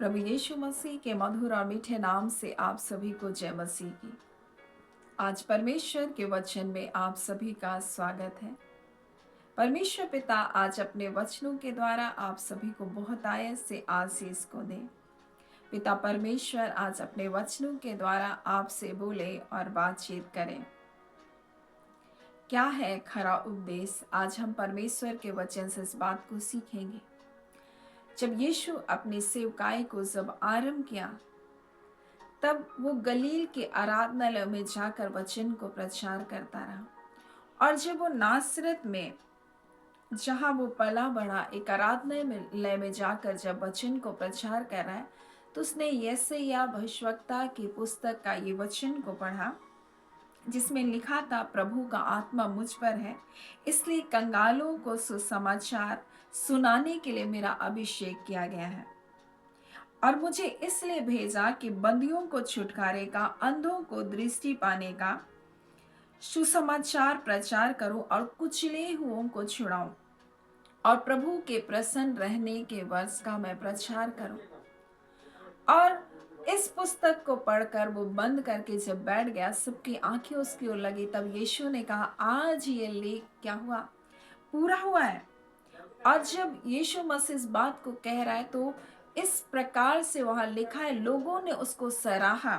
प्रभु यीशु मसीह के मधुर और मीठे नाम से आप सभी को जय मसीह की। आज परमेश्वर के वचन में आप सभी का स्वागत है। परमेश्वर पिता आज अपने वचनों के द्वारा आप सभी को बहुत आयत से आशीष को दे। पिता परमेश्वर आज अपने वचनों के द्वारा आपसे बोले और बातचीत करें। क्या है खरा उपदेश? आज हम परमेश्वर के वचन से इस बात को सीखेंगे। जब यीशु अपनी सेवकाई को जब आरंभ किया, तब वो गलील के आराधनालय में जाकर वचन को प्रचार करता रहा। और जब वो नासरत में, जहां वो पला बढ़ा, एक आराधनालय में जाकर जब वचन को प्रचार कर रहा है, तो उसने यशायाह भविष्यवक्ता की पुस्तक का ये वचन को पढ़ा, जिसमें लिखा था, प्रभु का आत्मा मुझ पर है, इसलिए कंगालों को सुसमाचार सुनाने के लिए मेरा अभिषेक किया गया है। और मुझे इसलिए भेजा कि बंदियों को छुटकारेगा, अंधों को दृष्टि पाने का सुसमाचार प्रचार करूं, और कुचले हुओं को छुड़ाऊं, और प्रभु के प्रसन्न रहने के वर्ष का मैं प्रचार करूं। और इस पुस्तक को पढ़कर वो बंद करके जब बैठ गया, सबकी आंखें उसकी ओर लगी। तब यीशु ने कहा, आज ये लेख क्या हुआ? पूरा हुआ है। और जब यीशु मसीह इस बात को कह रहा है, तो इस प्रकार से वहां लिखा है, लोगों ने उसको सराहा,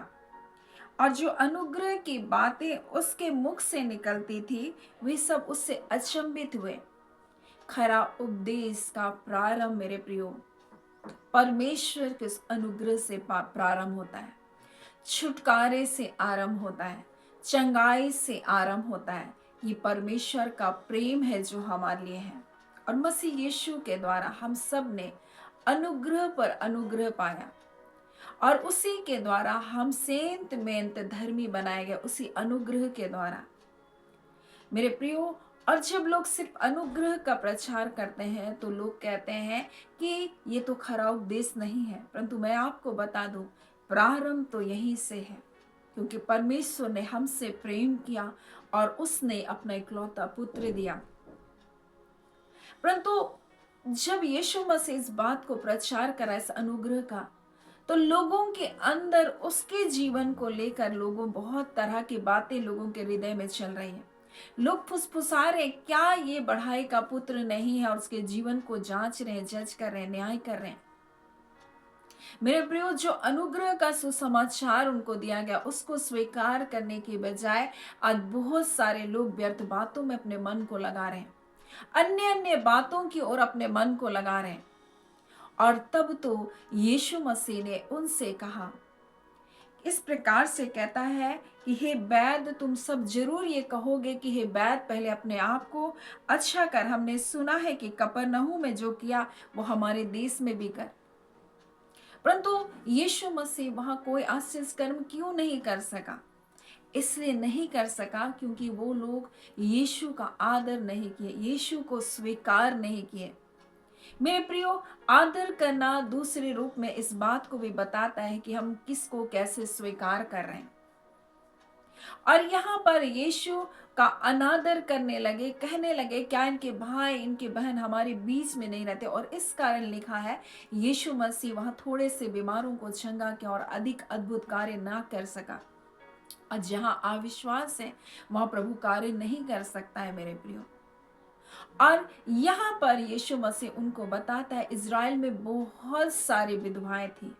और जो अनुग्रह की बातें उसके मुख से निकलती थी, वे सब उससे अचंभित हुए। खरा उपदेश का प्रारंभ मेरे प्रियो परमेश्वर के अनुग्रह से प्रारंभ होता है, छुटकारे से आरंभ होता है, चंगाई से आरंभ होता है। ये परमेश्वर का प्रेम है जो हमारे लिए है। और मसीह यीशु के द्वारा हम सब ने अनुग्रह पर अनुग्रह पाया, और उसी के द्वारा हम सेंत मेंत धर्मी बनाए गए, उसी अनुग्रह के द्वारा मेरे प्रियो। और जब लोग सिर्फ अनुग्रह का प्रचार करते हैं, तो लोग कहते हैं कि ये तो खरा उपदेश नहीं है। परंतु मैं आपको बता दूं, प्रारंभ तो यहीं से है, क्योंकि परमेश्वर ने हमसे प्रेम किया और उसने अपना इकलौता पुत्र दिया। परंतु जब यीशु मसीह इस बात को प्रचार करा, इस अनुग्रह का, तो लोगों के अंदर उसके जीवन को लेकर लोगों बहुत तरह की बातें लोगों के हृदय में चल रही है। लोग फुसफुसा रहे, क्या ये बढ़ाई का पुत्र नहीं है? और उसके जीवन को जांच रहे, जज कर रहे, न्याय कर रहे। मेरे प्रियो, जो अनुग्रह का सुसमाचार उनको दिया गया, उसको स्वीकार करने की बजाय आज बहुत सारे लोग व्यर्थ बातों में अपने मन को लगा रहे हैं, अन्य अन्य बातों की ओर अपने मन को लगा रहे हैं। और तब तो यीशु मसीह ने उनसे कहा, इस प्रकार से कहता है कि हे वैद, तुम सब जरूर ये कहोगे कि हे वैद, पहले अपने आप को अच्छा कर। हमने सुना है कि कफरनहूम में जो किया वो हमारे देश में भी कर। परंतु यीशु मसीह वहां कोई आश्चर्य कर्म क्यों नहीं कर सका? इसलिए नहीं कर सका क्योंकि वो लोग यीशु का आदर नहीं किए, यीशु को स्वीकार नहीं किए। मेरे प्रियो, आदर करना दूसरे रूप में इस बात को भी बताता है कि हम किसको कैसे स्वीकार कर रहे हैं। और यहाँ पर यीशु का अनादर करने लगे, कहने लगे, क्या इनके भाई, इनके बहन हमारे बीच में नहीं रहते? और इस कारण लिखा है, यीशु मसीह वहां थोड़े से बीमारों को चंगा किया और अधिक अद्भुत कार्य ना कर सका। और जहां अविश्वास है, वहां प्रभु कार्य नहीं कर सकता है मेरे प्रियो। और यहाँ पर यीशु मसीह उनको बताता है, इज़राइल में बहुत सारी विधवाएं थी,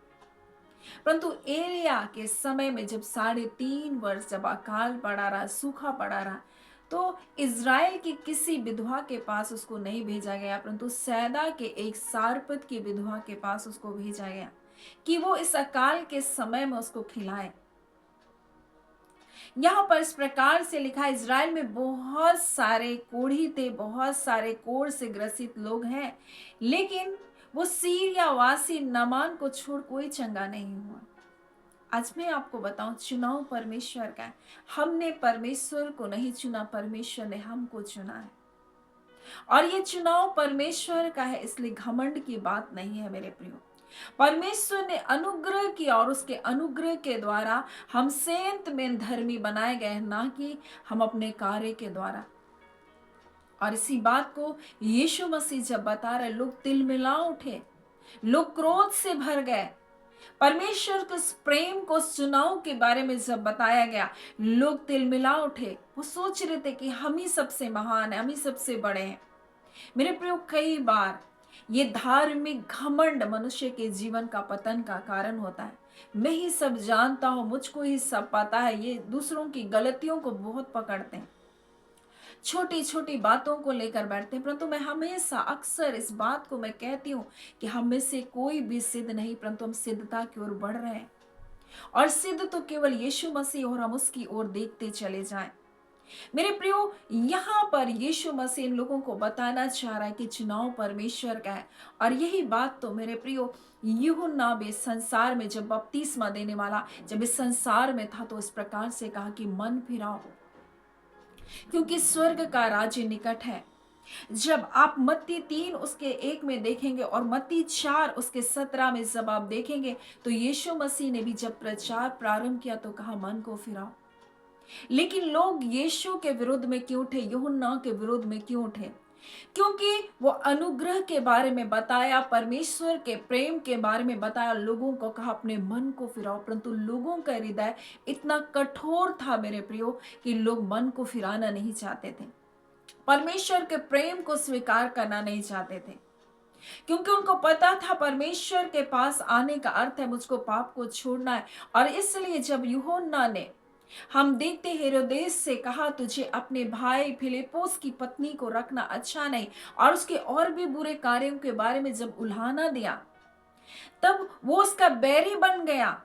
परंतु एलिया के समय में जब 3.5 वर्ष जब अकाल पड़ा रहा, सूखा पड़ा रहा, तो इज़राइल की किसी विधवा के पास उसको नहीं भेजा गया, परंतु सैदा के एक सारपत की विधवा के पास उसको भेजा गया कि वो इस अकाल के समय में उसको खिलाए। यहाँ पर इस प्रकार से लिखा, इज़राइल में बहुत सारे कोढ़ी थे, बहुत सारे कोढ़ से ग्रसित लोग हैं, लेकिन वो सीरिया वासी नामान को छोड़ कोई चंगा नहीं हुआ। आज मैं आपको बताऊं, चुनाव परमेश्वर का है। हमने परमेश्वर को नहीं चुना, परमेश्वर ने हमको चुना है। और ये चुनाव परमेश्वर का है, इसलिए घमंड की बात नहीं है मेरे प्रियो। परमेश्वर ने अनुग्रह किया, और उसके अनुग्रह के द्वारा हम सेंत में धर्मी बनाए गए, ना कि हम अपने कार्य के द्वारा। और इसी बात को यीशु मसीह जब बता रहे, लोग तिलमिला उठे, लोग क्रोध से भर गए, परमेश्वर के उस प्रेम को, उस चुनाव के बारे में जब बताया गया, लोग तिलमिला उठे। वो सोच रहे थे कि हम ही सबसे महान है, हम ही सबसे बड़े हैं। मेरे प्रियो, कई बार ये धार्मिक घमंड मनुष्य के जीवन का पतन का कारण होता है। मैं ही सब जानता हूं, मुझको ही सब पता है, ये दूसरों की गलतियों को बहुत पकड़ते हैं, छोटी छोटी बातों को लेकर बैठते हैं। परंतु मैं हमेशा अक्सर इस बात को मैं कहती हूँ कि हम में से कोई भी सिद्ध नहीं, परंतु हम सिद्धता की ओर बढ़ रहे हैं। और सिद्ध तो केवल यीशु मसीह, और हम उसकी ओर देखते चले जाएं। मेरे प्रियो, यहाँ पर यीशु मसीह इन लोगों को बताना चाह रहा है कि चुनाव परमेश्वर का है। और यही बात तो मेरे प्रियो यूहन्ना भी संसार में जब बपतिस्मा देने वाला जब इस संसार में था, तो इस प्रकार से कहा कि मन फिराओ, क्योंकि स्वर्ग का राज्य निकट है। जब आप मत्ती 3 उसके 1 में देखेंगे और मत्ती 4 उसके 17 में जब आप देखेंगे, तो यीशु मसीह ने भी जब प्रचार प्रारंभ किया तो कहा मन को फिराओ। लेकिन लोग यीशु के विरुद्ध में क्यों उठे, यूहन्ना के विरुद्ध में क्यों उठे? क्योंकि वो अनुग्रह के बारे में बताया, परमेश्वर के प्रेम के बारे में बताया, लोगों को कहा अपने मन को फिराओ। परंतु लोगों का हृदय इतना कठोर था मेरे प्रियो कि लोग मन को फिराना नहीं चाहते थे, परमेश्वर के प्रेम को स्वीकार करना नहीं चाहते थे, क्योंकि उनको पता था परमेश्वर के पास आने का अर्थ है मुझको पाप को छोड़ना है। और इसलिए जब यूहन्ना ने, हम देखते हेरोदेस से कहा तुझे अपने भाई फिलिप्पुस की पत्नी को रखना अच्छा नहीं, और उसके और भी बुरे कार्यों के बारे में जब उल्हाना दिया, तब वो उसका बैरी बन गया।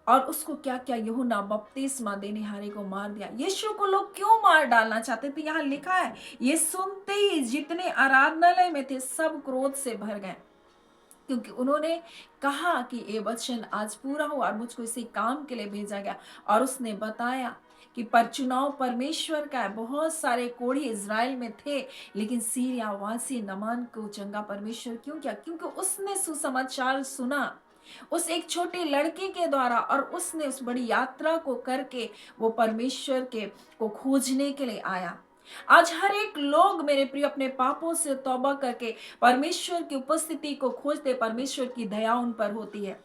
और उसको क्या क्या, यूहन्ना बपतिस्मा देने हारे को मार दिया। यीशु को लोग क्यों मार डालना चाहते थे? यहाँ लिखा है, ये सुनते ही जितने आराधनालय में थे सब क्रोध से भर गए, क्योंकि उन्होंने कहा कि ये वचन आज पूरा हुआ और मुझको इसी काम के लिए भेजा गया। और उसने बताया कि पर चुनाव परमेश्वर का है। बहुत सारे कोढ़ी इज़राइल में थे, लेकिन सीरिया वासी नमान को चंगा परमेश्वर क्यों किया? क्योंकि उसने सुसमाचार सुना उस एक छोटे लड़के के द्वारा, और उसने उस बड़ी यात्रा को करके वो परमेश्वर के को खोजने के लिए आया। आज हर एक लोग मेरे प्रिय अपने पापों से तौबा करके परमेश्वर की उपस्थिति को खोजते, परमेश्वर की दया उन पर होती है।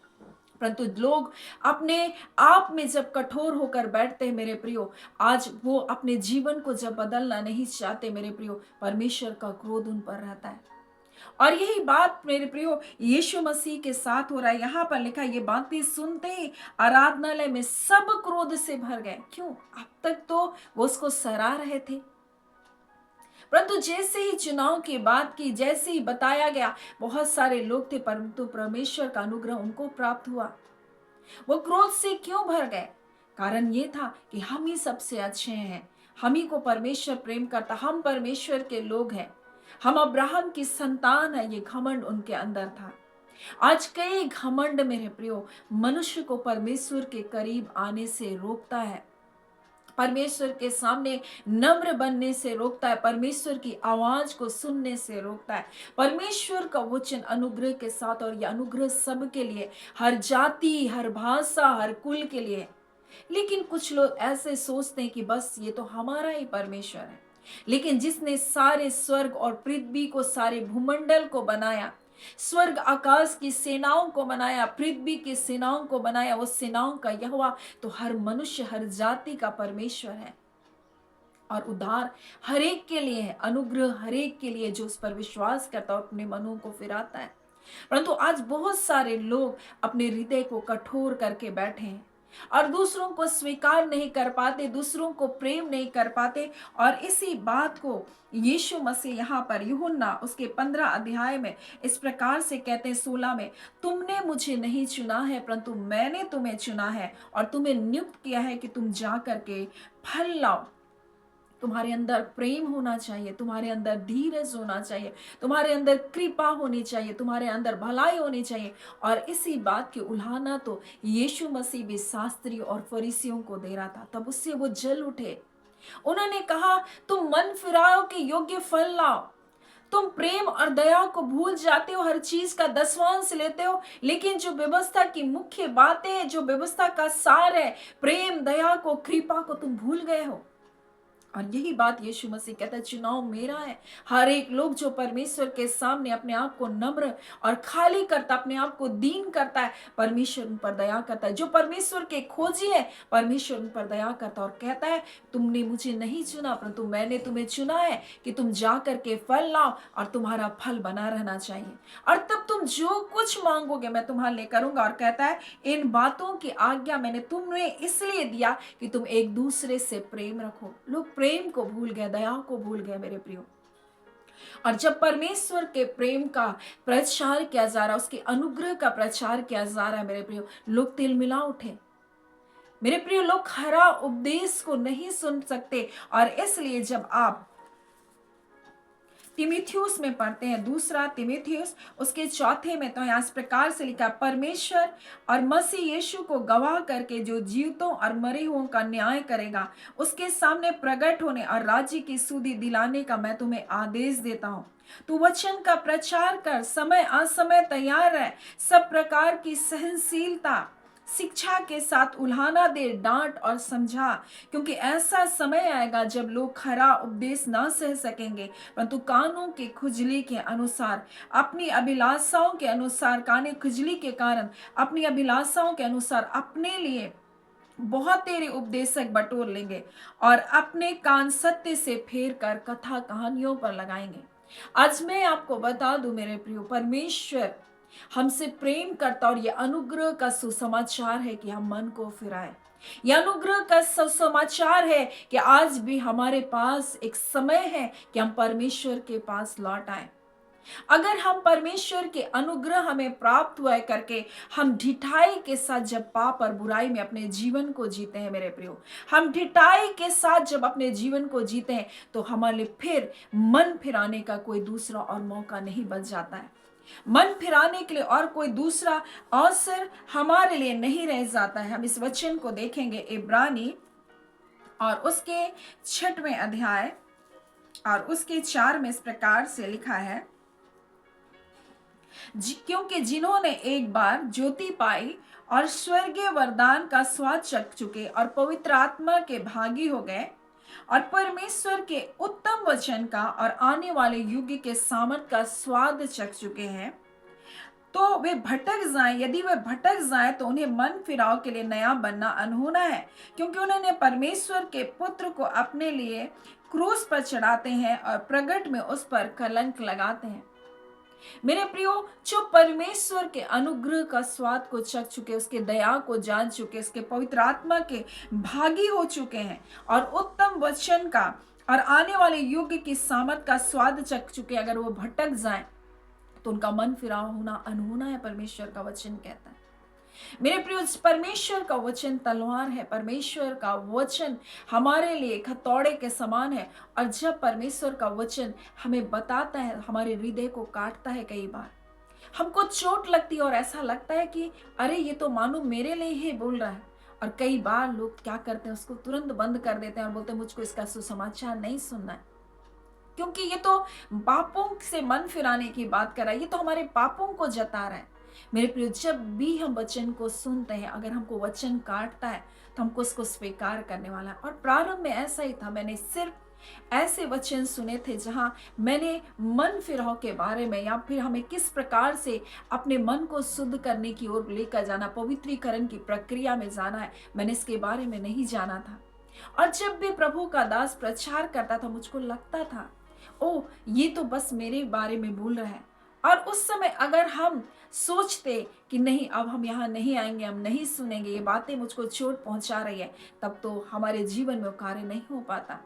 परंतु लोग अपने आप में जब कठोर होकर बैठते हैं मेरे प्रियो, आज वो अपने जीवन को जब बदलना नहीं चाहते मेरे प्रियो, परमेश्वर का क्रोध उन पर रहता है। और यही बात मेरे प्रियो यीशु मसीह के साथ हो रहा है। यहाँ पर लिखा, ये बातें सुनते ही आराधनालय में सब क्रोध से भर गए। क्यों? अब तक तो वो उसको सराह रहे थे, परंतु जैसे ही चुनाव की बात की, जैसे ही बताया गया, बहुत सारे लोग थे, परंतु परमेश्वर का अनुग्रह उनको प्राप्त हुआ। वो क्रोध से क्यों भर गए? कारण ये था कि हम ही सबसे अच्छे हैं, हम ही को परमेश्वर प्रेम करता, हम परमेश्वर के लोग हैं, हम अब्राहम की संतान है। ये घमंड उनके अंदर था। आज कई घमंड मेरे प्रियो मनुष्य को परमेश्वर के करीब आने से रोकता है, परमेश्वर के सामने नम्र बनने से रोकता है, परमेश्वर की आवाज को सुनने से रोकता है। परमेश्वर का वचन अनुग्रह के साथ, और यह अनुग्रह सबके लिए, हर जाति, हर भाषा, हर कुल के लिए। लेकिन कुछ लोग ऐसे सोचते हैं कि बस ये तो हमारा ही परमेश्वर है। लेकिन जिसने सारे स्वर्ग और पृथ्वी को, सारे भूमंडल को बनाया, स्वर्ग आकाश की सेनाओं को बनाया, पृथ्वी की सेनाओं को बनाया, वो सेनाओं का यहोवा तो हर मनुष्य, हर जाति का परमेश्वर है। और उद्धार हर एक के लिए है, अनुग्रह हर एक के लिए जो उस पर विश्वास करता है और अपने मनों को फिराता है। परंतु आज बहुत सारे लोग अपने हृदय को कठोर करके बैठे हैं और दूसरों को स्वीकार नहीं कर पाते, दूसरों को प्रेम नहीं कर पाते। और इसी बात को यीशु मसीह यहाँ पर यूहन्ना उसके 15 अध्याय में इस प्रकार से कहते हैं 16 में, तुमने मुझे नहीं चुना है, परंतु मैंने तुम्हें चुना है और तुम्हें नियुक्त किया है कि तुम जा करके फल लाओ। तुम्हारे अंदर प्रेम होना चाहिए, तुम्हारे अंदर धीरज होना चाहिए, तुम्हारे अंदर कृपा होनी चाहिए, तुम्हारे अंदर भलाई होनी चाहिए। और इसी बात की उल्हाना तो यीशु मसीह भी शास्त्री और फरीसियों को दे रहा था। तब उससे वो जल उठे। उन्होंने कहा, तुम मन फिराओ के योग्य फल लाओ। तुम प्रेम और दया को भूल जाते हो, हर चीज का दसवांश लेते हो, लेकिन जो व्यवस्था की मुख्य बातें, जो व्यवस्था का सार है, प्रेम, दया को, कृपा को तुम भूल गए हो। और यही बात यीशु मसीह कहता है, चुनाव मेरा है। हर एक लोग जो परमेश्वर के सामने अपने आप को नम्र और खाली करता, अपने आप को दीन करता है, परमेश्वर उन पर दया करता है। जो परमेश्वर के खोजी है, परमेश्वर उन पर दया करता है और कहता है, तुमने मुझे नहीं चुना, परंतु मैंने तुम्हें चुना है कि तुम जा करके फल लाओ और तुम्हारा फल बना रहना चाहिए, और तब तुम जो कुछ मांगोगे मैं तुम्हारे लिए करूंगा। और कहता है, इन बातों की आज्ञा मैंने तुम्हें इसलिए दिया कि तुम एक दूसरे से प्रेम रखो। लोग प्रेम को भूल गए, दया को भूल गए मेरे प्रियो। और जब परमेश्वर के प्रेम का प्रचार किया जा रहा है, उसके अनुग्रह का प्रचार किया जा रहा है मेरे प्रियो, लोग तिलमिला उठे मेरे प्रियो। लोग खरा उपदेश को नहीं सुन सकते। और इसलिए जब आप तिमिथियुस में पढ़ते हैं, दूसरा तिमिथियुस उसके चौथे में, तो यहाँ इस प्रकार से लिखा, परमेश्वर और मसीह यीशु को गवाह करके जो जीवतों और मरे हुओं का न्याय करेगा, उसके सामने प्रकट होने और राज्य की सुधि दिलाने का मैं तुम्हें आदेश देता हूँ। तू वचन का प्रचार कर, समय असमय तैयार रह, सब प्रकार की सहनशीलता शिक्षा के साथ उल्हाना दे, डांट और समझा, क्योंकि ऐसा समय आएगा जब लोग खरा उपदेश ना सह सकेंगे, परंतु कानों की खुजली के अनुसार, अपनी अभिलाषाओं के अनुसार, काने खुजली के कारण अपनी अभिलाषाओं के अनुसार अपने लिए बहुत तेरे उपदेशक बटोर लेंगे और अपने कान सत्य से फेर कर कथा कहानियों पर लगाएंगे। आज मैं आपको बता दूं मेरे प्रियो, परमेश्वर हमसे प्रेम करता, और यह अनुग्रह का सुसमाचार है कि हम मन को फिराए। यह अनुग्रह का सुसमाचार है कि आज भी हमारे पास एक समय है कि हम परमेश्वर के पास लौट आए। अगर हम परमेश्वर के अनुग्रह हमें प्राप्त हुआ है करके हम ढिठाई के साथ जब पाप और बुराई में अपने जीवन को जीते हैं मेरे प्रियो, हम ढिठाई के साथ जब अपने जीवन को जीते हैं, तो हमारे फिर मन फिराने का कोई दूसरा और मौका नहीं बच जाता है। मन फिराने के लिए और कोई दूसरा अवसर हमारे लिए नहीं रह जाता है। हम इस वचन को देखेंगे, इब्रानी और उसके 6वें अध्याय और उसके 4 में इस प्रकार से लिखा है, क्योंकि जिन्होंने एक बार ज्योति पाई और स्वर्गीय वरदान का स्वाद चख चुके और पवित्र आत्मा के भागी हो गए और परमेश्वर के उत्तम वचन का और आने वाले युग के सामर्थ का स्वाद चख चुके हैं, तो वे भटक जाएं। यदि वे भटक जाएं तो उन्हें मन फिराव के लिए नया बनना अनहोना है, क्योंकि उन्होंने परमेश्वर के पुत्र को अपने लिए क्रूस पर चढ़ाते हैं और प्रगट में उस पर कलंक लगाते हैं। मेरे प्रियो, जो परमेश्वर के अनुग्रह का स्वाद को चख चुके, उसके दया को जान चुके, उसके पवित्र आत्मा के भागी हो चुके हैं और उत्तम वचन का और आने वाले युग की सामर्थ का स्वाद चख चुके, अगर वो भटक जाएं तो उनका मन फिराव होना अनहोना है, परमेश्वर का वचन कहता है। मेरे प्रियो, परमेश्वर का वचन तलवार है। परमेश्वर का वचन हमारे लिए एक हथौड़े के समान है, और जब परमेश्वर का वचन हमें बताता है, हमारे हृदय को काटता है। कई बार हमको चोट लगती है और ऐसा लगता है कि अरे ये तो मानो मेरे लिए ही बोल रहा है। और कई बार लोग क्या करते हैं, उसको तुरंत बंद कर देते हैं और बोलते हैं मुझको इसका सुसमाचार नहीं सुनना है, क्योंकि ये तो पापों से मन फिराने की बात कर रहा है, ये तो हमारे पापों को जता रहा है। मेरे प्रिय, जब भी हम वचन को सुनते हैं, अगर हमको वचन काटता है तो हमको उसको स्वीकार करने वाला है। और प्रारंभ में ऐसा ही था, मैंने सिर्फ ऐसे वचन सुने थे जहां मैंने मन फिराव के बारे में, या फिर हमें किस प्रकार से अपने मन को शुद्ध करने की ओर लेकर जाना, पवित्रीकरण की प्रक्रिया में जाना है, मैंने इसके बारे में नहीं जाना था। और जब भी प्रभु का दास प्रचार करता था, मुझको लगता था ओ ये तो बस मेरे बारे में बोल रहा है। और उस समय अगर हम सोचते कि नहीं, अब हम यहाँ नहीं आएंगे, हम नहीं सुनेंगे, ये बातें मुझको चोट पहुंचा रही है, तब तो हमारे जीवन में वो कार्य नहीं हो पाता।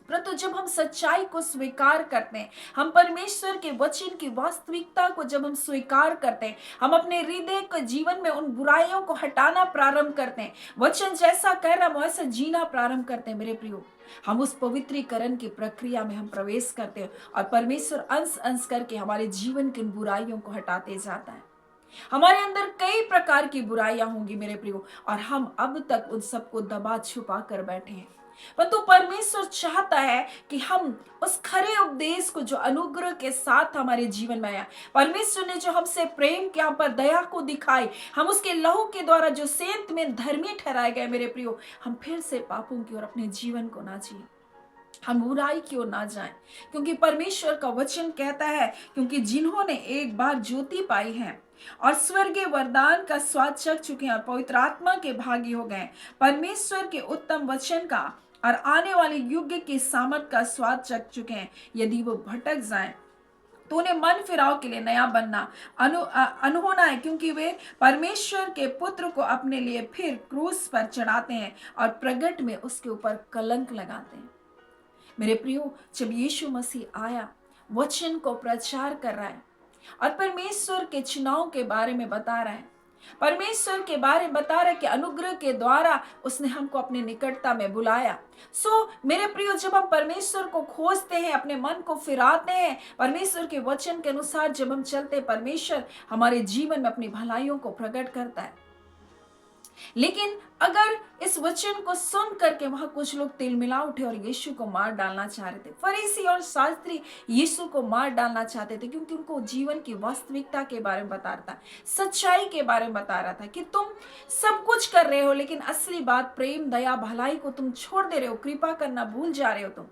परंतु जब हम सच्चाई को स्वीकार करते हैं, हम परमेश्वर के वचन की वास्तविकता को जब हम स्वीकार करते हैं, हम अपने हृदय के जीवन में उन बुराइयों को हटाना प्रारंभ करते हैं, वचन जैसा कह रहा है वैसा जीना प्रारंभ करते हैं मेरे प्रियो, हम उस पवित्रीकरण की प्रक्रिया में हम प्रवेश करते हैं और परमेश्वर अंश अंश करके हमारे जीवन की उन बुराइयों को हटाते जाता है। हमारे अंदर कई प्रकार की बुराइयां होंगी मेरे प्रियो, और हम अब तक उन सबको दबा छुपा कर बैठे हैं। परंतु परमेश्वर चाहता है कि हम उस खरे उपदेश को जो अनुग्रह के साथ हमारे जीवन में आया, परमेश्वर ने जो हमसे प्रेम किया, हम पर दया को दिखाई, हम उसके लहू के द्वारा जो सेंत में धर्मी ठहराए गए मेरे प्रियो, हम फिर से पापों की ओर अपने जीवन को ना जिए। हम बुराई की ओर ना जाएं, क्योंकि परमेश्वर का वचन कहता है, क्योंकि जिन्होंने एक बार ज्योति पाई है और स्वर्गीय वरदान का स्वाद चख चुके हैं और पवित्र आत्मा के भागी हो गए, परमेश्वर के उत्तम वचन का और आने वाले युग की सामर्थ का स्वाद चख चुके हैं, यदि वो भटक जाएं तो उन्हें मन फिराव के लिए नया बनना अनहोना है, क्योंकि वे परमेश्वर के पुत्र को अपने लिए फिर क्रूस पर चढ़ाते हैं और प्रगट में उसके ऊपर कलंक लगाते हैं। मेरे प्रियो, जब यीशु मसीह आया, वचन को प्रचार कर रहा है और परमेश्वर के चुनाव के बारे में बता रहा है, परमेश्वर के बारे में बता रहा है कि अनुग्रह के द्वारा उसने हमको अपने निकटता में बुलाया। मेरे प्रियो, जब हम परमेश्वर को खोजते हैं, अपने मन को फिराते हैं, परमेश्वर के वचन के अनुसार जब हम चलते, परमेश्वर हमारे जीवन में अपनी भलाइयों को प्रकट करता है। लेकिन अगर इस वचन को सुन करके वहां कुछ लोग तिल मिला उठे और यीशु को मार डालना चाह रहे थे, फरीसी और शास्त्री यीशु को मार डालना चाहते थे, क्योंकि उनको जीवन की वास्तविकता के बारे में बता रहा था, सच्चाई के बारे में बता रहा था कि तुम सब कुछ कर रहे हो, लेकिन असली बात प्रेम, दया, भलाई को तुम छोड़ दे रहे हो, कृपा करना भूल जा रहे हो तुम।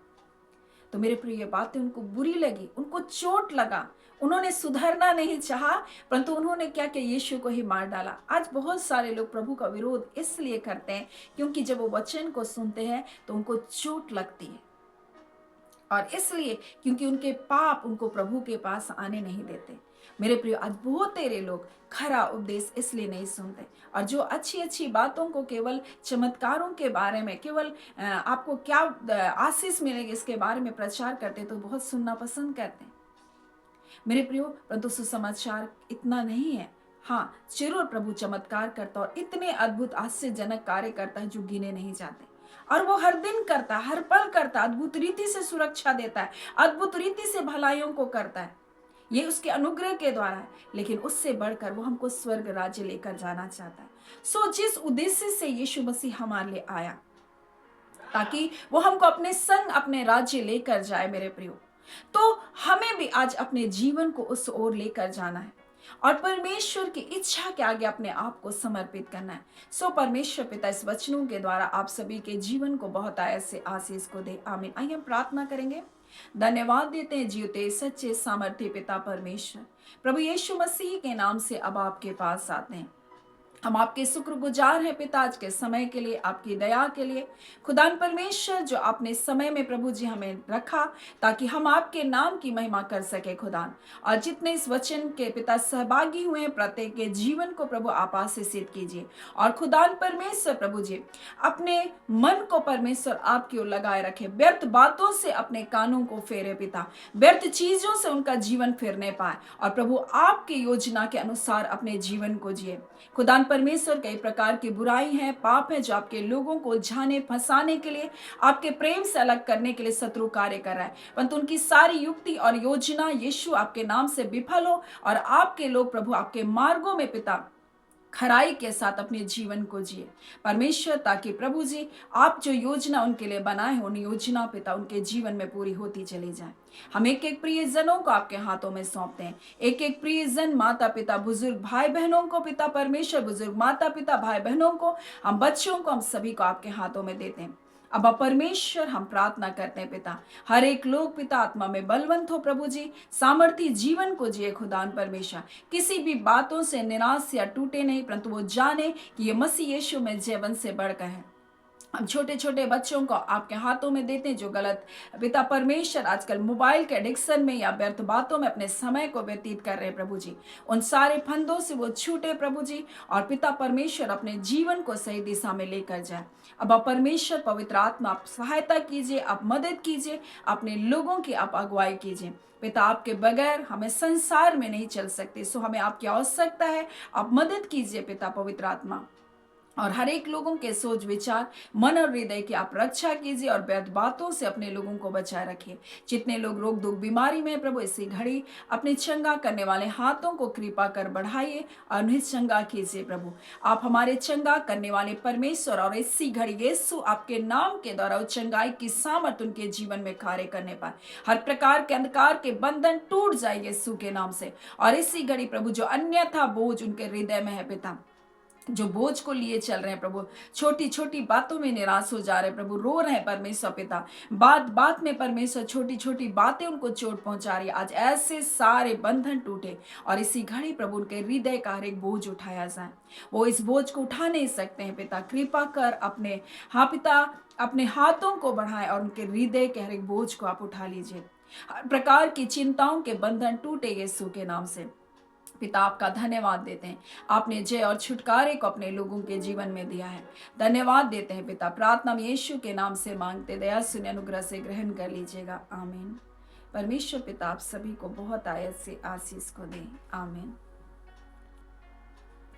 तो मेरे प्रिय, ये बातें उनको बुरी लगी, उनको चोट लगा, उन्होंने सुधरना नहीं चाहा, परंतु उन्होंने क्या किया, यीशु को ही मार डाला। आज बहुत सारे लोग प्रभु का विरोध इसलिए करते हैं क्योंकि जब वो वचन को सुनते हैं तो उनको चोट लगती है, और इसलिए क्योंकि उनके पाप उनको प्रभु के पास आने नहीं देते। मेरे प्रिय, आज बहुत तेरे लोग खरा उपदेश इसलिए नहीं सुनते, और जो अच्छी अच्छी बातों को, केवल चमत्कारों के बारे में, केवल आपको क्या आशीष मिलेगी इसके बारे में प्रचार करते, तो बहुत सुनना पसंद करते हैं। मेरे प्रियो, परंतु सुसमाचार इतना नहीं है। हाँ, जरूर प्रभु चमत्कार करता और इतने अद्भुत आश्चर्यजनक कार्य करता है जो गिने नहीं जाते, और वो हर दिन करता है, हर पल करता है, अद्भुत रीति से सुरक्षा देता है, अद्भुत रीति से भलाइयों को करता है। ये उसके अनुग्रह के द्वारा है, लेकिन उससे बढ़कर वो हमको स्वर्ग राज्य लेकर जाना चाहता है। जिस उद्देश्य से यीशु मसीह हमारे लिए आया, ताकि वो हमको अपने संग, अपने राज्य लेकर जाए, मेरे प्रियो, तो हमें भी आज अपने जीवन को उस ओर लेकर जाना है और परमेश्वर की इच्छा के आगे अपने आप को समर्पित करना है। परमेश्वर पिता इस वचनों के द्वारा आप सभी के जीवन को बहुत ऐसे आशीष को दे। आमीन। आइए हम प्रार्थना करेंगे। धन्यवाद देते हैं जीवते सच्चे सामर्थ्य पिता परमेश्वर, प्रभु यीशु मसीह के नाम से अब आपके पास आते हैं। हम आपके शुक्रगुजार हैं पिता, आज के समय के लिए, आपकी दया के लिए। खुदान परमेश्वर, जो आपने समय में प्रभु जी हमें रखा ताकि हम आपके नाम की महिमा कर सके खुदान, और जितने इस वचन के पिता सहभागी हुए हैं, प्रत्येक के जीवन को प्रभु आप आशीषित कीजिए। और खुदान परमेश्वर प्रभु जी अपने मन को परमेश्वर आपकी ओर लगाए रखे, व्यर्थ बातों से अपने कानों को फेरे पिता, व्यर्थ चीजों से उनका जीवन फिरने पाए, और प्रभु आपकी योजना के अनुसार अपने जीवन को जिए। खुदान परमेश्वर, कई प्रकार की बुराई है, पाप है, जो आपके लोगों को उलझाने, फंसाने के लिए, आपके प्रेम से अलग करने के लिए शत्रु कार्य कर रहा है, परंतु उनकी सारी युक्ति और योजना यीशु आपके नाम से विफल हो, और आपके लोग प्रभु आपके मार्गों में पिता खराई के साथ अपने जीवन को जिए परमेश्वर, ताकि प्रभु जी आप जो योजना उनके लिए बनाए हो, उन योजना पिता उनके जीवन में पूरी होती चली जाए। हम एक एक प्रियजनों को आपके हाथों में सौंपते हैं, एक एक प्रियजन, माता पिता, बुजुर्ग भाई बहनों को पिता परमेश्वर, बुजुर्ग माता पिता भाई बहनों को, हम बच्चों को, हम सभी को आपके हाथों में देते हैं। अब परमेश्वर, हम प्रार्थना करते हैं पिता, हर एक लोग पिता आत्मा में बलवंत हो प्रभु जी, सामर्थी जीवन को जिए खुदान परमेश्वर, किसी भी बातों से निराश या टूटे नहीं, परंतु वो जाने कि ये मसीह यीशु में जीवन से बढ़कर है। हम छोटे छोटे बच्चों को आपके हाथों में देते हैं, जो गलत पिता परमेश्वर आजकल मोबाइल के एडिक्शन में या व्यर्थ बातों में अपने समय को व्यतीत कर रहे हैं प्रभु जी, उन सारे फंदों से वो छूटे प्रभु जी, और पिता परमेश्वर अपने जीवन को सही दिशा में लेकर जाए। अब परमेश्वर पवित्र आत्मा आप सहायता कीजिए, आप मदद कीजिए, अपने लोगों की आप अगुवाई कीजिए पिता। आपके बगैर हमें संसार में नहीं चल सकते, हमें आपकी आवश्यकता है, आप मदद कीजिए पिता पवित्र आत्मा, और हर एक लोगों के सोच विचार, मन और हृदय की आप रक्षा कीजिए, और व्यर्थ बातों से अपने लोगों को बचाए रखिए। जितने लोग रोग दुख बीमारी में प्रभु, इसी घड़ी अपने चंगा करने वाले हाथों को कृपा कर बढ़ाइए और उन्हें चंगा कीजिए प्रभु। आप हमारे चंगा करने वाले परमेश्वर, और इसी घड़ी यीशु आपके नाम के द्वारा चंगाई की सामर्थ उनके जीवन में कार्य करने पाए, हर प्रकार के अंधकार के बंधन टूट जाए यीशु के नाम से। और इसी घड़ी प्रभु, जो अन्यथा बोझ उनके हृदय में है पिता, जो बोझ को लिए चल रहे हैं प्रभु, छोटी छोटी बातों में निराश हो जा रहे हैं प्रभु, रो रहे हैं परमेश्वर पिता, बात बात में परमेश्वर छोटी छोटी बातें उनको चोट पहुंचा रही है। आज ऐसे सारे बंधन टूटे और इसी घड़ी प्रभु उनके हृदय का हर एक बोझ उठाया जाए। वो इस बोझ को उठा नहीं सकते हैं पिता, कृपा कर अपने, हाँ पिता, अपने हाथों को बढ़ाएं और उनके हृदय के हर एक बोझ को आप उठा लीजिए। हर प्रकार की चिंताओं के बंधन टूटे यीशु के नाम से। पिता आपका धन्यवाद देते हैं, आपने जय और छुटकारे को अपने लोगों के जीवन में दिया है। धन्यवाद देते हैं पिता, प्रार्थना हम यीशु के नाम से मांगते, दया सुने अनुग्रह से ग्रहण कर लीजिएगा, आमीन। परमेश्वर पिता आप सभी को बहुत आयत से आशीष को दें, आमीन।